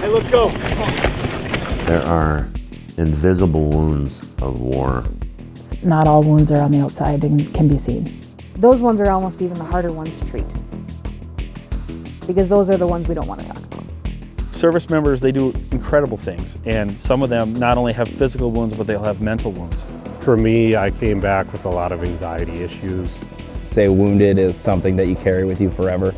Hey, let's go. There are invisible wounds of war. Not all wounds are on the outside and can be seen. Those ones are almost even the harder ones to treat, because those are the ones we don't want to talk about. Service members, they do incredible things, and some of them not only have physical wounds, but they'll have mental wounds. For me, I came back with a lot of anxiety issues. Say wounded is something that you carry with you forever.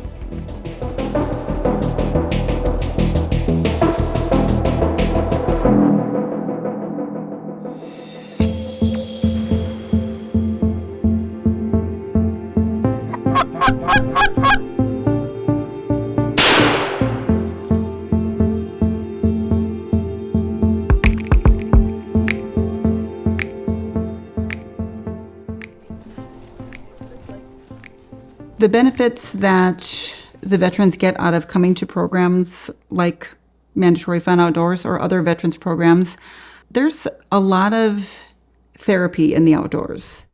The benefits that the veterans get out of coming to programs like Mandatory Fun Outdoors or other veterans programs, there's a lot of therapy in the outdoors.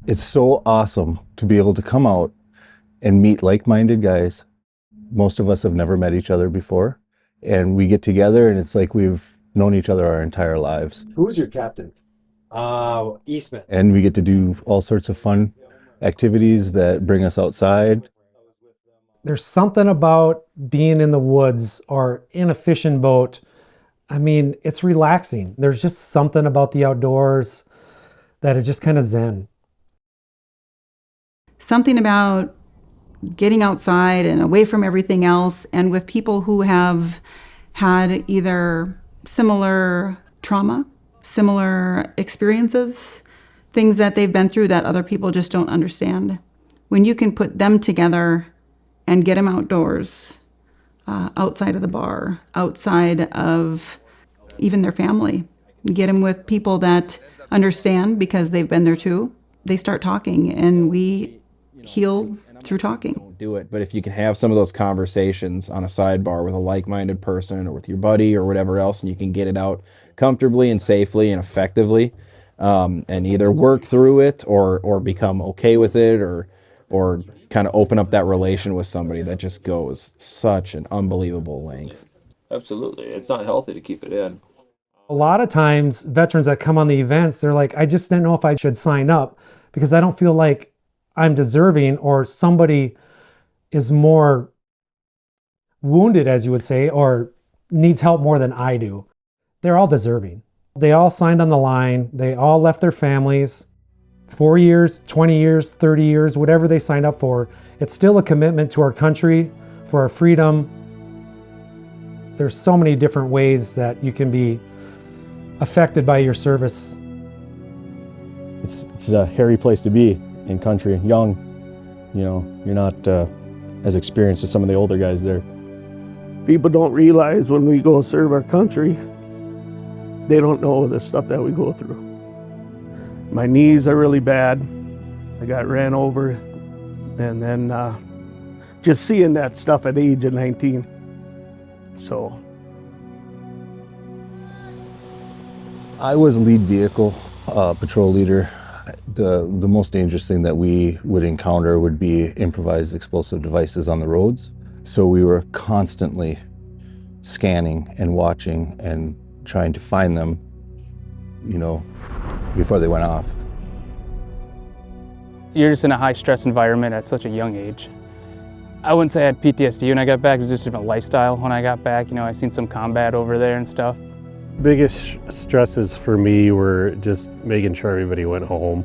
It's so awesome to be able to come out and meet like-minded guys. Most of us have never met each other before, and we get together and it's like we've known each other our entire lives. Who's your captain? Eastman. And we get to do all sorts of fun activities that bring us outside. There's something about being in the woods or in a fishing boat. I mean, it's relaxing. There's just something about the outdoors that is just kind of zen. Something about getting outside and away from everything else, and with people who have had either similar trauma, similar experiences, things that they've been through that other people just don't understand. When you can put them together and get them outdoors, outside of the bar, outside of even their family, get them with people that understand because they've been there too, they start talking, and we heal through talking. Don't do it, but if you can have some of those conversations on a sidebar with a like-minded person or with your buddy or whatever else, and you can get it out comfortably and safely and effectively, and either work through it or become okay with it or kind of open up that relation with somebody, that just goes such an unbelievable length. Absolutely. It's not healthy to keep it in. A lot of times, veterans that come on the events, they're like, I just didn't know if I should sign up because I don't feel like I'm deserving, or somebody is more wounded, as you would say, or needs help more than I do. They're all deserving. They all signed on the line. They all left their families. 4 years, 20 years, 30 years, whatever they signed up for. It's still a commitment to our country, for our freedom. There's so many different ways that you can be affected by your service. It's a hairy place to be in country, young. You know, you're not as experienced as some of the older guys there. People don't realize when we go serve our country, they don't know the stuff that we go through. My knees are really bad. I got ran over, and then just seeing that stuff at the age of 19. So. I was lead vehicle patrol leader. The most dangerous thing that we would encounter would be improvised explosive devices on the roads. So we were constantly scanning and watching and trying to find them, you know, before they went off. You're just in a high stress environment at such a young age. I wouldn't say I had PTSD when I got back. It was just a different lifestyle when I got back. You know, I seen some combat over there and stuff. Biggest stresses for me were just making sure everybody went home,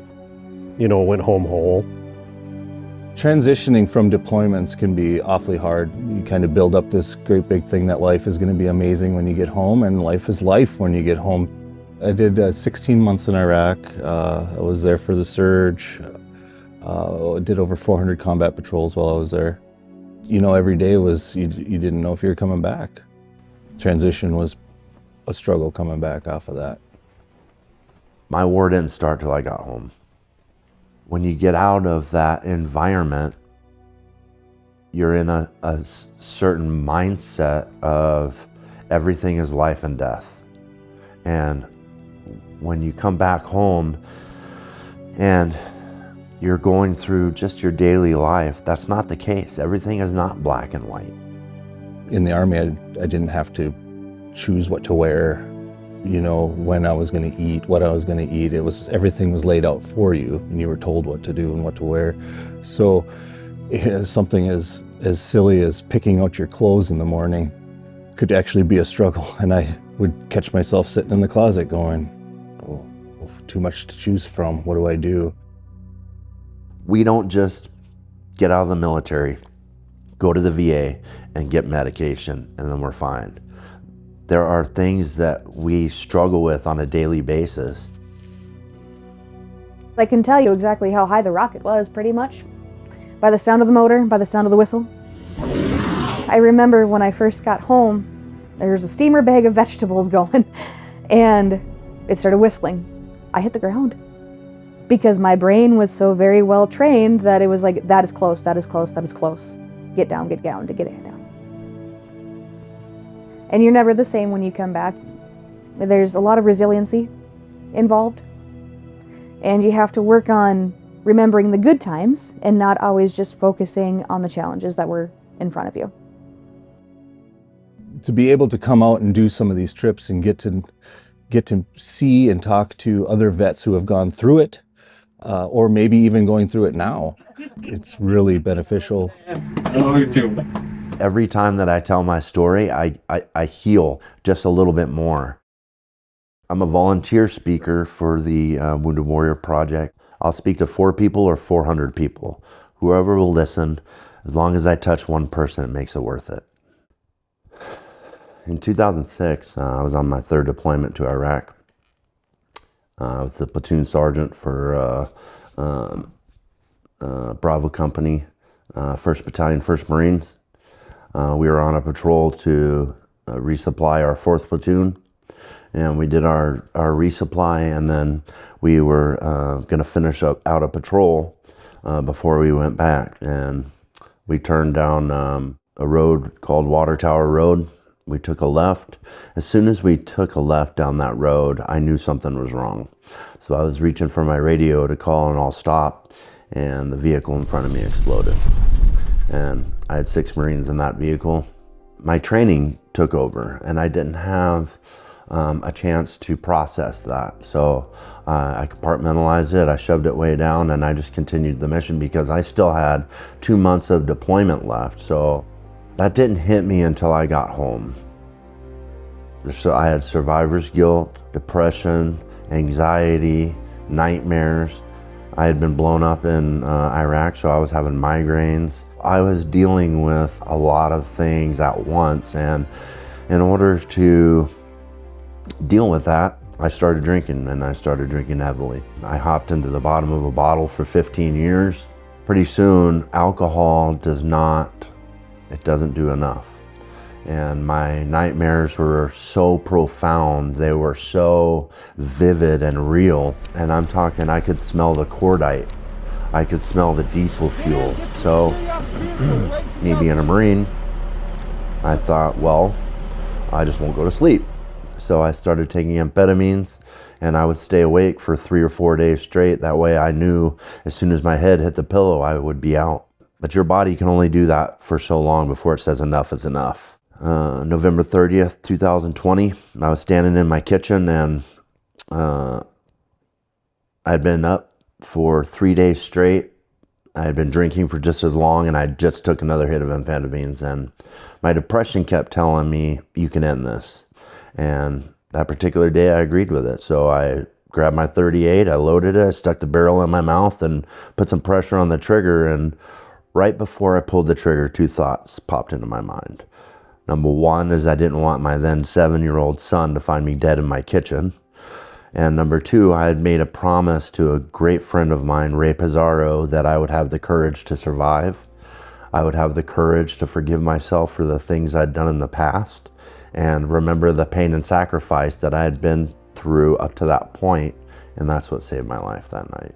you know, went home whole. Transitioning from deployments can be awfully hard. You kind of build up this great big thing that life is going to be amazing when you get home, and life is life when you get home. I did 16 months in Iraq. I was there for the surge. I did over 400 combat patrols while I was there. You know, every day was, you didn't know if you were coming back. Transition was a struggle coming back off of that. My war didn't start till I got home. When you get out of that environment, you're in a certain mindset of everything is life and death. And when you come back home and you're going through just your daily life, that's not the case. Everything is not black and white. In the Army, I didn't have to choose what to wear, you know, when I was going to eat, what I was going to eat. Everything was laid out for you, and you were told what to do and what to wear. So something as silly as picking out your clothes in the morning could actually be a struggle. And I would catch myself sitting in the closet going, oh, too much to choose from. What do I do? We don't just get out of the military, go to the VA, and get medication, and then we're fine. There are things that we struggle with on a daily basis. I can tell you exactly how high the rocket was, pretty much. By the sound of the motor, by the sound of the whistle. I remember when I first got home, there was a steamer bag of vegetables going, and it started whistling. I hit the ground. Because my brain was so very well trained that it was like, that is close, that is close, that is close. Get down, get down, get it down. And you're never the same when you come back. There's a lot of resiliency involved. And you have to work on remembering the good times and not always just focusing on the challenges that were in front of you. To be able to come out and do some of these trips and get to see and talk to other vets who have gone through it, or maybe even going through it now, it's really beneficial. Every time that I tell my story, I heal just a little bit more. I'm a volunteer speaker for the Wounded Warrior Project. I'll speak to 4 people or 400 people. Whoever will listen, as long as I touch one person, it makes it worth it. In 2006, I was on my 3rd deployment to Iraq. I was the platoon sergeant for Bravo Company, 1st Battalion, 1st Marines. We were on a patrol to resupply our 4th platoon, and we did our resupply, and then we were going to finish out a patrol before we went back. And we turned down a road called Water Tower Road. We took a left. As soon as we took a left down that road, I knew something was wrong. So I was reaching for my radio to call an all stop, and the vehicle in front of me exploded. And I had 6 Marines in that vehicle. My training took over, and I didn't have a chance to process that. So I compartmentalized it, I shoved it way down, and I just continued the mission because I still had 2 months of deployment left. So that didn't hit me until I got home. So I had survivor's guilt, depression, anxiety, nightmares. I had been blown up in Iraq, so I was having migraines. I was dealing with a lot of things at once, and in order to deal with that, I started drinking, and I started drinking heavily. I hopped into the bottom of a bottle for 15 years. Pretty soon, alcohol doesn't do enough. And my nightmares were so profound, they were so vivid and real. And I'm talking, I could smell the cordite. I could smell the diesel fuel. So, me being a Marine, I thought, well, I just won't go to sleep. So I started taking amphetamines, and I would stay awake for 3 or 4 days straight. That way I knew as soon as my head hit the pillow, I would be out. But your body can only do that for so long before it says enough is enough. November 30th, 2020, I was standing in my kitchen, and I'd been up for 3 days straight. I had been drinking for just as long, and I just took another hit of amphetamines, and my depression kept telling me, you can end this. And that particular day I agreed with it. So I grabbed my .38, I loaded it, I stuck the barrel in my mouth and put some pressure on the trigger, and right before I pulled the trigger, 2 thoughts popped into my mind. Number 1 is I didn't want my then 7-year-old son to find me dead in my kitchen. And number 2, I had made a promise to a great friend of mine, Ray Pizarro, that I would have the courage to survive. I would have the courage to forgive myself for the things I'd done in the past and remember the pain and sacrifice that I had been through up to that point. And that's what saved my life that night.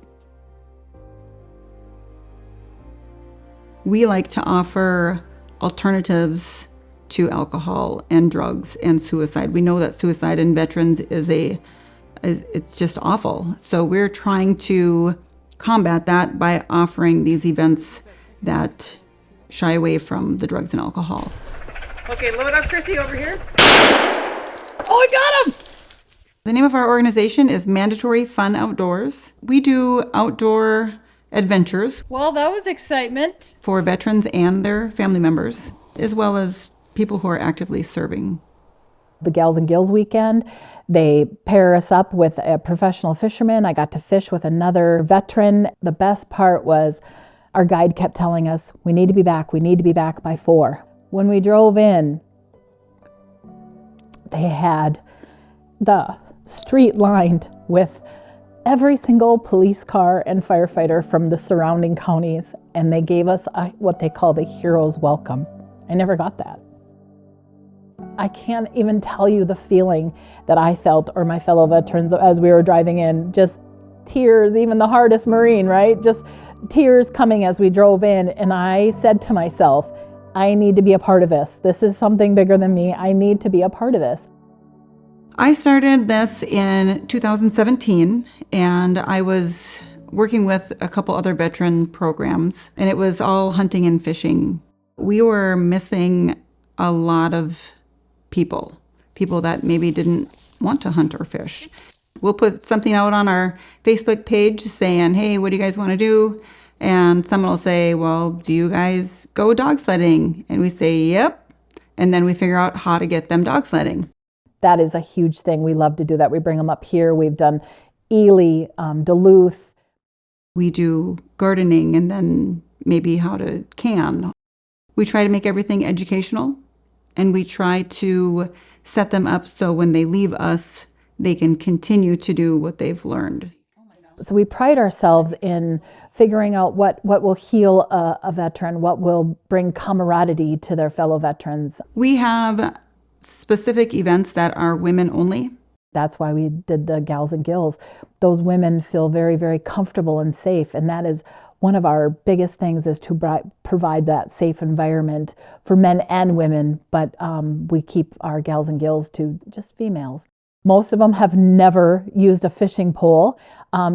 We like to offer alternatives to alcohol and drugs and suicide. We know that suicide in veterans it's just awful. So we're trying to combat that by offering these events that shy away from the drugs and alcohol. Okay, load up Chrissy over here. Oh, I got him! The name of our organization is Mandatory Fun Outdoors. We do outdoor adventures. Well, that was excitement. For veterans and their family members, as well as people who are actively serving. The Gals and Gills weekend, they pair us up with a professional fisherman. I got to fish with another veteran. The best part was our guide kept telling us, we need to be back by 4. When we drove in, they had the street lined with every single police car and firefighter from the surrounding counties, and they gave us what they call the hero's welcome. I never got that. I can't even tell you the feeling that I felt or my fellow veterans as we were driving in. Just tears, even the hardest Marine, right? Just tears coming as we drove in. And I said to myself, I need to be a part of this. This is something bigger than me. I need to be a part of this. I started this in 2017, and I was working with a couple other veteran programs, and it was all hunting and fishing. We were missing a lot of people that maybe didn't want to hunt or fish. We'll put something out on our Facebook page saying, hey, what do you guys want to do? And someone will say, well, do you guys go dog sledding? And we say, yep. And then we figure out how to get them dog sledding. That is a huge thing. We love to do that. We bring them up here. We've done Ely, Duluth. We do gardening and then maybe how to can. We try to make everything educational, and we try to set them up so when they leave us, they can continue to do what they've learned. So we pride ourselves in figuring out what will heal a veteran, what will bring camaraderie to their fellow veterans. We have specific events that are women only. That's why we did the Gals and Gills. Those women feel very, very comfortable and safe, and that is one of our biggest things, is to provide that safe environment for men and women, but we keep our Gals and Gills to just females. Most of them have never used a fishing pole,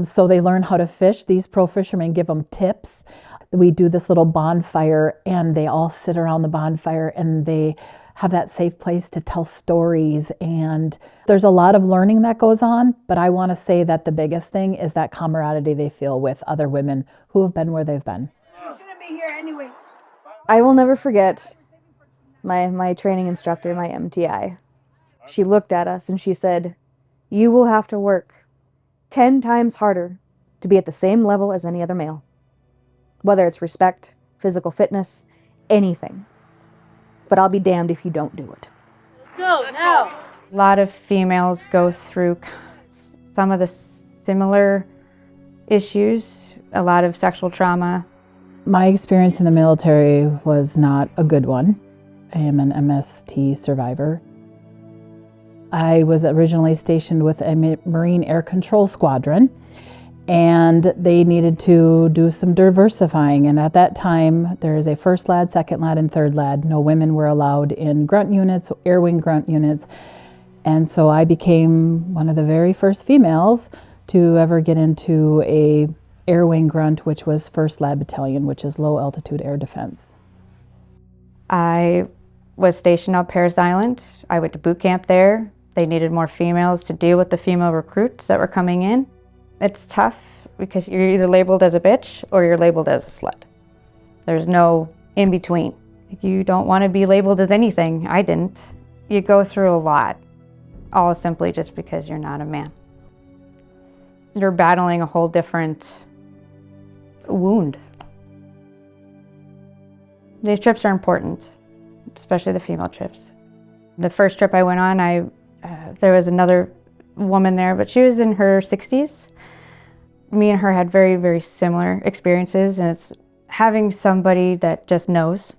so they learn how to fish. These pro fishermen give them tips. We do this little bonfire, and they all sit around the bonfire, and they have that safe place to tell stories. And there's a lot of learning that goes on, but I want to say that the biggest thing is that camaraderie they feel with other women who have been where they've been. You shouldn't be here anyway. I will never forget my training instructor, my MTI. She looked at us and she said, you will have to work 10 times harder to be at the same level as any other male. Whether it's respect, physical fitness, anything. But I'll be damned if you don't do it. Go now. A lot of females go through some of the similar issues, a lot of sexual trauma. My experience in the military was not a good one. I am an MST survivor. I was originally stationed with a Marine Air Control Squadron, and they needed to do some diversifying. And at that time, there is a first lad, second lad, and third lad. No women were allowed in grunt units, air wing grunt units. And so I became one of the very first females to ever get into a air wing grunt, which was 1st Lad Battalion, which is low altitude air defense. I was stationed on Parris Island. I went to boot camp there. They needed more females to deal with the female recruits that were coming in. It's tough because you're either labeled as a bitch or you're labeled as a slut. There's no in between. You don't want to be labeled as anything. I didn't. You go through a lot, all simply just because you're not a man. You're battling a whole different wound. These trips are important, especially the female trips. The first trip I went on, there was another woman there, but she was in her 60s. Me and her had very, very similar experiences, and it's having somebody that just knows.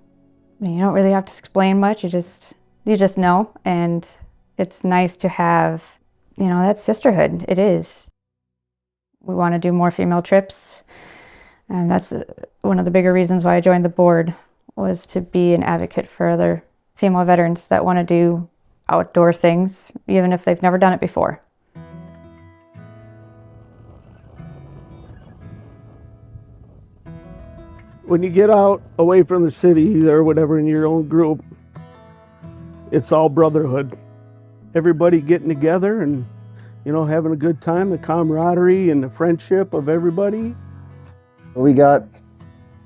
I mean, you don't really have to explain much, you just know, and it's nice to have, that sisterhood. It is. We want to do more female trips, and that's one of the bigger reasons why I joined the board, was to be an advocate for other female veterans that want to do outdoor things, even if they've never done it before. When you get out away from the city or whatever in your own group, it's all brotherhood. Everybody getting together and, you know, having a good time, the camaraderie and the friendship of everybody. We got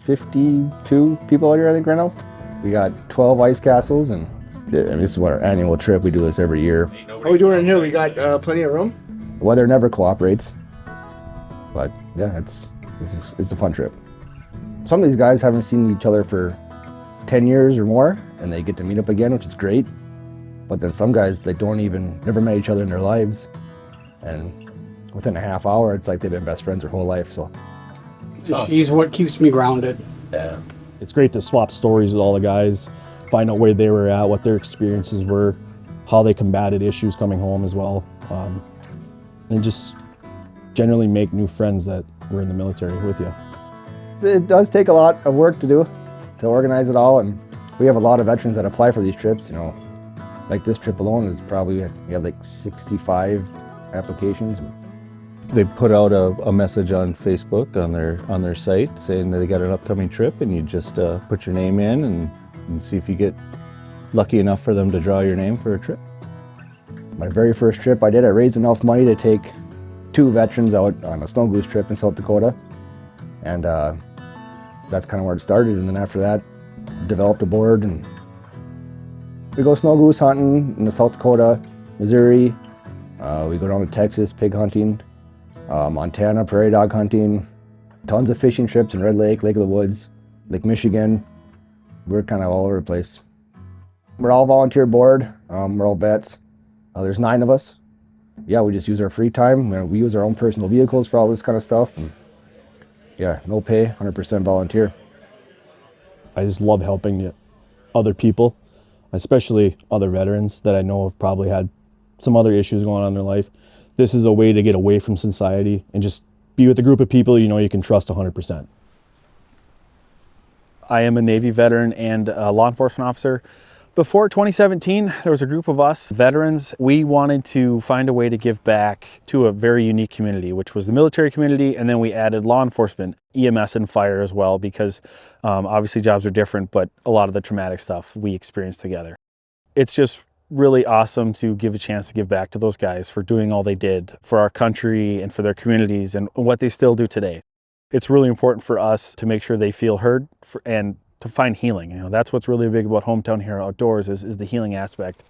52 people out here, I think, right now. We got 12 ice castles, and this is what our annual trip. We do this every year. How are we doing in here? We got plenty of room? The weather never cooperates, but yeah, it's a fun trip. Some of these guys haven't seen each other for 10 years or more, and they get to meet up again, which is great. But then some guys, they never met each other in their lives, and within a half hour, it's like they've been best friends their whole life. So she's what keeps me grounded. Yeah. It's great to swap stories with all the guys, find out where they were at, what their experiences were, how they combated issues coming home as well. And just generally make new friends that were in the military with you. it does take a lot of work to do, to organize it all, and we have a lot of veterans that apply for these trips. You know, like this trip alone is probably, we have like 65 applications. They put out a message on Facebook on their site saying that they got an upcoming trip, and you just put your name in and see if you get lucky enough for them to draw your name for a trip. My very first trip I raised enough money to take 2 veterans out on a snow goose trip in South Dakota, and that's kind of where it started. And then after that, developed a board, and we go snow goose hunting in the South Dakota, Missouri. We go down to Texas, pig hunting, Montana, prairie dog hunting, tons of fishing trips in Red Lake, Lake of the Woods, Lake Michigan. We're kind of all over the place. We're all volunteer board. We're all vets. There's 9 of us. Yeah, we just use our free time. We use our own personal vehicles for all this kind of stuff. And yeah, no pay, 100% volunteer. I just love helping other people, especially other veterans that I know have probably had some other issues going on in their life. This is a way to get away from society and just be with a group of people you know you can trust 100%. I am a Navy veteran and a law enforcement officer. Before 2017, there was a group of us veterans. We wanted to find a way to give back to a very unique community, which was the military community, and then we added law enforcement, EMS and fire as well, because obviously jobs are different, but a lot of the traumatic stuff we experienced together. It's just really awesome to give a chance to give back to those guys for doing all they did for our country and for their communities and what they still do today. It's really important for us to make sure they feel heard and to find healing. You know, that's what's really big about Hometown Hero Outdoors is the healing aspect.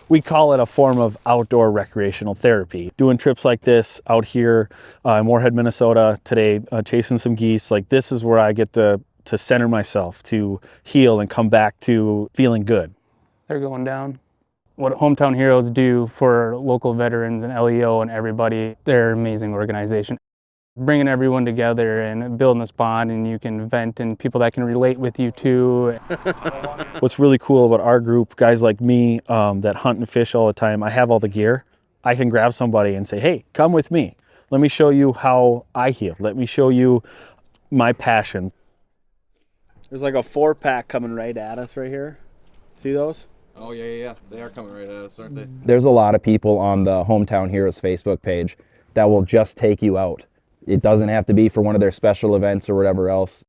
We call it a form of outdoor recreational therapy. Doing trips like this out here in Moorhead, Minnesota today, chasing some geese, like this is where I get to center myself, to heal and come back to feeling good. They're going down. What Hometown Heroes do for local veterans and LEO and everybody, they're an amazing organization. Bringing everyone together and building this bond, and you can vent and people that can relate with you too. What's really cool about our group, guys like me that hunt and fish all the time, I have all the gear. I can grab somebody and say, hey, come with me. Let me show you how I heal. Let me show you my passion. There's like a 4-pack coming right at us right here. See those? Oh, yeah. They are coming right at us, aren't they? There's a lot of people on the Hometown Heroes Facebook page that will just take you out. It doesn't have to be for one of their special events or whatever else.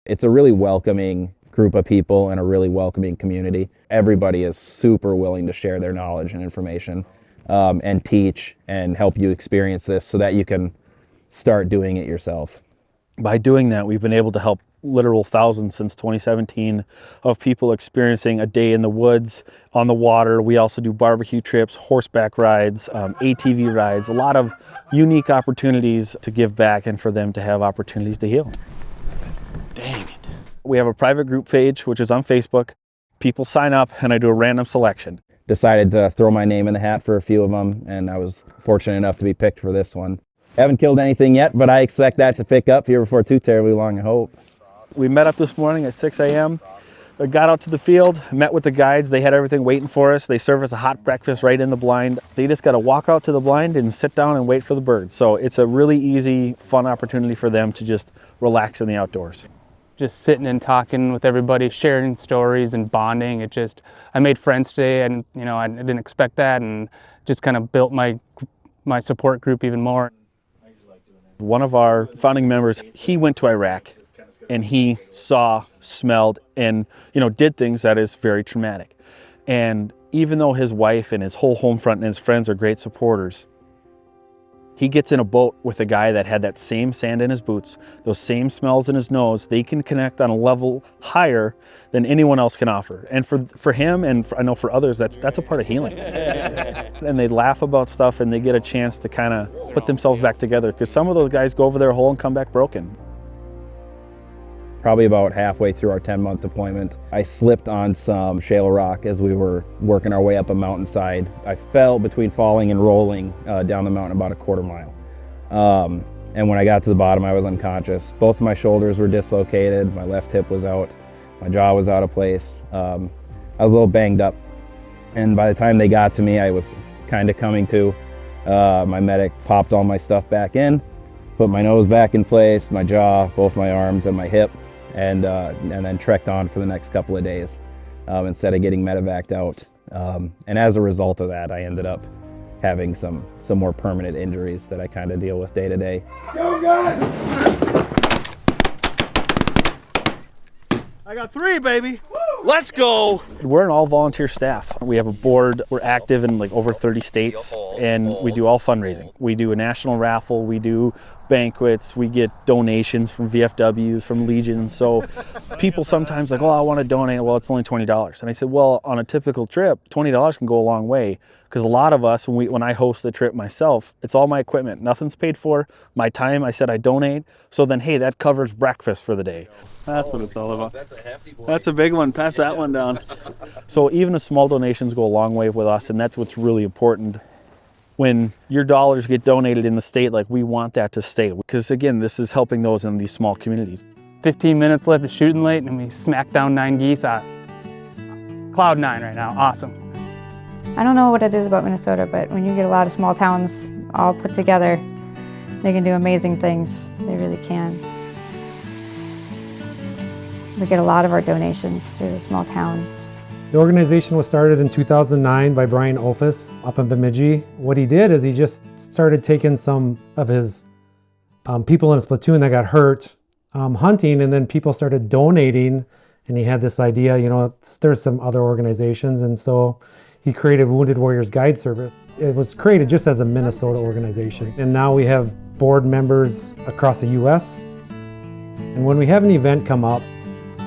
It's a really welcoming group of people and a really welcoming community. Everybody is super willing to share their knowledge and information and teach and help you experience this so that you can start doing it yourself. By doing that, we've been able to help literal thousands since 2017 of people experiencing a day in the woods, on the water. We also do barbecue trips, horseback rides, ATV rides, a lot of unique opportunities to give back and for them to have opportunities to heal. Dang it. We have a private group page, which is on Facebook. People sign up and I do a random selection. Decided to throw my name in the hat for a few of them, and I was fortunate enough to be picked for this one. Haven't killed anything yet, but I expect that to pick up here before too terribly long, I hope. We met up this morning at 6 a.m. I got out to the field, met with the guides. They had everything waiting for us. They serve us a hot breakfast right in the blind. They just got to walk out to the blind and sit down and wait for the birds. So it's a really easy, fun opportunity for them to just relax in the outdoors. Just sitting and talking with everybody, sharing stories and bonding. I made friends today, and I didn't expect that, and just kind of built my support group even more. One of our founding members, he went to Iraq and he saw, smelled, and did things that is very traumatic. And even though his wife and his whole home front and his friends are great supporters, he gets in a boat with a guy that had that same sand in his boots, those same smells in his nose. They can connect on a level higher than anyone else can offer. And for him, and I know for others, that's a part of healing. And they laugh about stuff, and they get a chance to kind of put themselves back together, because some of those guys go over their hole and come back broken. Probably about halfway through our 10-month deployment, I slipped on some shale rock as we were working our way up a mountainside. I fell between falling and rolling down the mountain about a quarter mile. And when I got to the bottom, I was unconscious. Both of my shoulders were dislocated, my left hip was out, my jaw was out of place. I was a little banged up. And by the time they got to me, I was kind of coming to. My medic popped all my stuff back in, put my nose back in place, my jaw, both my arms, and my hip. And then trekked on for the next couple of days instead of getting medevaced out. And as a result of that, I ended up having some more permanent injuries that I kind of deal with day to day. Go guys! I got 3, baby. Let's go. We're an all-volunteer staff. We have a board. We're active in like over 30 states, and we do all fundraising. We do a national raffle. We do banquets. We get donations from VFWs, from Legion. So people sometimes like, oh, I want to donate. Well, it's only $20. And I said, well, on a typical trip, $20 can go a long way, because a lot of us, when I host the trip myself, it's all my equipment. Nothing's paid for. My time, I said I donate. So then, hey, that covers breakfast for the day. That's what it's all about. That's a big one. Pass that one down. So even the small donations go a long way with us, and that's what's really important. When your dollars get donated in the state, like, we want that to stay, because again, this is helping those in these small communities. 15 minutes left of shooting late, and we smacked down 9 geese. Cloud 9 right now, awesome. I don't know what it is about Minnesota, but when you get a lot of small towns all put together, they can do amazing things. They really can. We get a lot of our donations through the small towns. The organization was started in 2009 by Brian Olfus up in Bemidji. What he did is he just started taking some of his people in his platoon that got hurt hunting, and then people started donating, and he had this idea, you know, there's some other organizations, and so he created Wounded Warriors Guide Service. It was created just as a Minnesota organization, and now we have board members across the U.S. And when we have an event come up,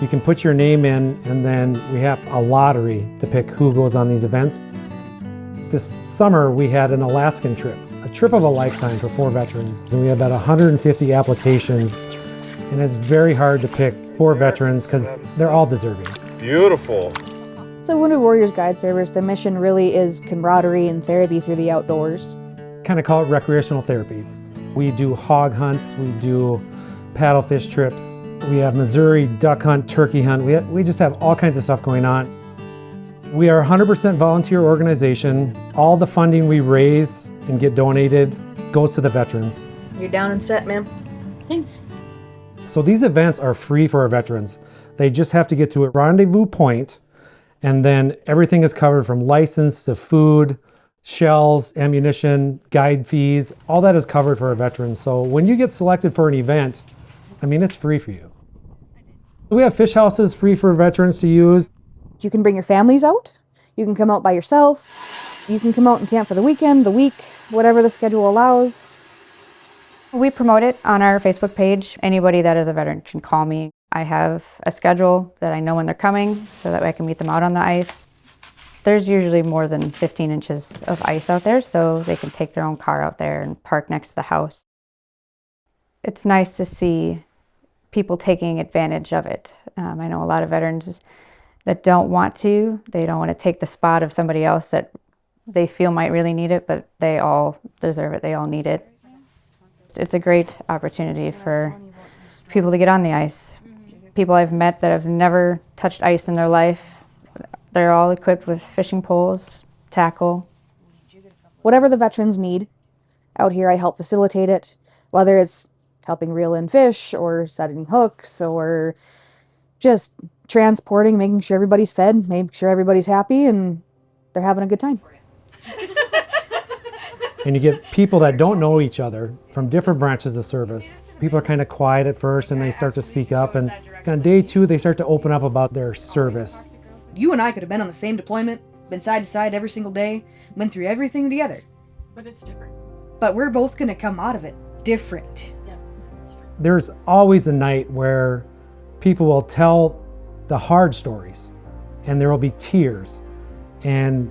you can put your name in, and then we have a lottery to pick who goes on these events. This summer, we had an Alaskan trip, a trip of a lifetime for 4 veterans. And we had about 150 applications, and it's very hard to pick 4 veterans because they're all deserving. Beautiful. So Wounded Warriors Guide Service, the mission really is camaraderie and therapy through the outdoors. Kind of call it recreational therapy. We do hog hunts, we do paddlefish trips, we have Missouri duck hunt, turkey hunt. We just have all kinds of stuff going on. We are a 100% volunteer organization. All the funding we raise and get donated goes to the veterans. You're down and set, ma'am. Thanks. So these events are free for our veterans. They just have to get to a rendezvous point, and then everything is covered from license to food, shells, ammunition, guide fees. All that is covered for our veterans. So when you get selected for an event, I mean, it's free for you. We have fish houses free for veterans to use. You can bring your families out. You can come out by yourself. You can come out and camp for the weekend, the week, whatever the schedule allows. We promote it on our Facebook page. Anybody that is a veteran can call me. I have a schedule that I know when they're coming so that I can meet them out on the ice. There's usually more than 15 inches of ice out there, so they can take their own car out there and park next to the house. It's nice to see people taking advantage of it. I know a lot of veterans that don't want to. They don't want to take the spot of somebody else that they feel might really need it, but they all deserve it. They all need it. It's a great opportunity for people to get on the ice. People I've met that have never touched ice in their life, they're all equipped with fishing poles, tackle. Whatever the veterans need, out here I help facilitate it, whether it's helping reel in fish or setting hooks or just transporting, making sure everybody's fed, making sure everybody's happy and they're having a good time. And you get people that don't know each other from different branches of service. People are kind of quiet at first and they start to speak up, and on day 2 they start to open up about their service. You and I could have been on the same deployment been side to side every single day, went through everything together. But it's different. But we're both gonna come out of it different. There's always a night where people will tell the hard stories and there will be tears and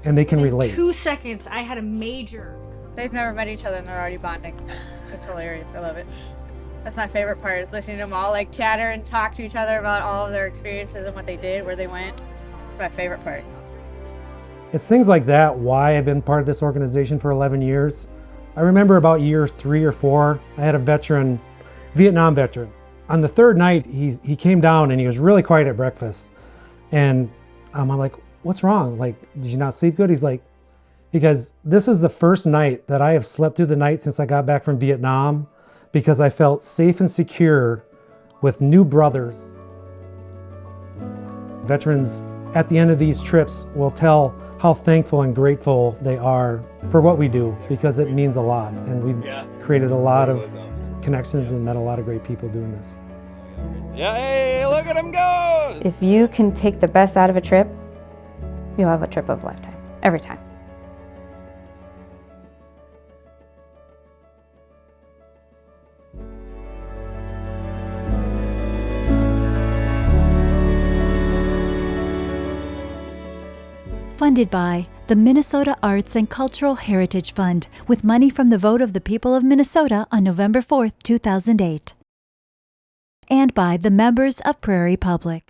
they can relate. 2 seconds, I had a major. They've never met each other and they're already bonding. It's hilarious. I love it. That's my favorite part, is listening to them all like chatter and talk to each other about all of their experiences and what they did, where they went. It's my favorite part. It's things like that why I've been part of this organization for 11 years. I remember about year 3 or 4, I had a veteran, Vietnam veteran. On the third night, he came down and he was really quiet at breakfast. And I'm like, what's wrong? Like, did you not sleep good? He's like, because this is the first night that I have slept through the night since I got back from Vietnam, because I felt safe and secure with new brothers. Veterans at the end of these trips will tell how thankful and grateful they are for what we do, because it means a lot. And we've created a lot of connections and met a lot of great people doing this. Yeah, hey, look at him go! If you can take the best out of a trip, you'll have a trip of a lifetime, every time. Funded by the Minnesota Arts and Cultural Heritage Fund, with money from the vote of the people of Minnesota on November 4, 2008. And by the members of Prairie Public.